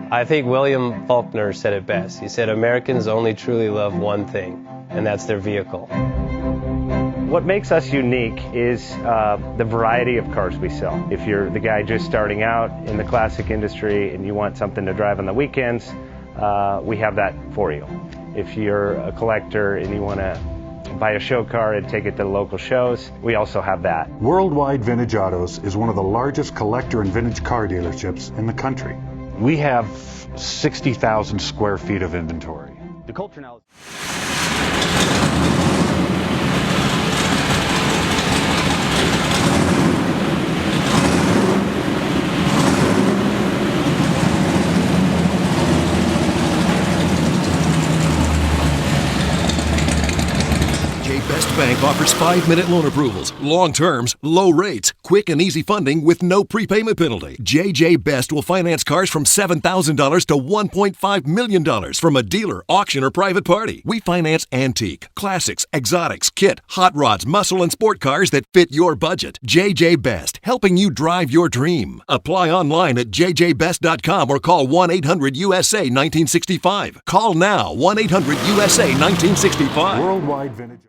I think William Faulkner said it best. He said, Americans only truly love one thing, and that's their vehicle. What makes us unique is the variety of cars we sell. If you're the guy just starting out in the classic industry and you want something to drive on the weekends, we have that for you. If you're a collector and you want to buy a show car and take it to the local shows, we also have that. Worldwide Vintage Autos is one of the largest collector and vintage car dealerships in the country. We have 60,000 square feet of inventory. The culture now Best Bank offers 5-minute loan approvals, long terms, low rates, quick and easy funding with no prepayment penalty. JJ Best will finance cars from $7,000 to $1.5 million from a dealer, auction, or private party. We finance antique, classics, exotics, kit, hot rods, muscle, and sport cars that fit your budget. JJ Best, helping you drive your dream. Apply online at jjbest.com or call 1-800-USA-1965. Call now, 1-800-USA-1965. Worldwide Vintage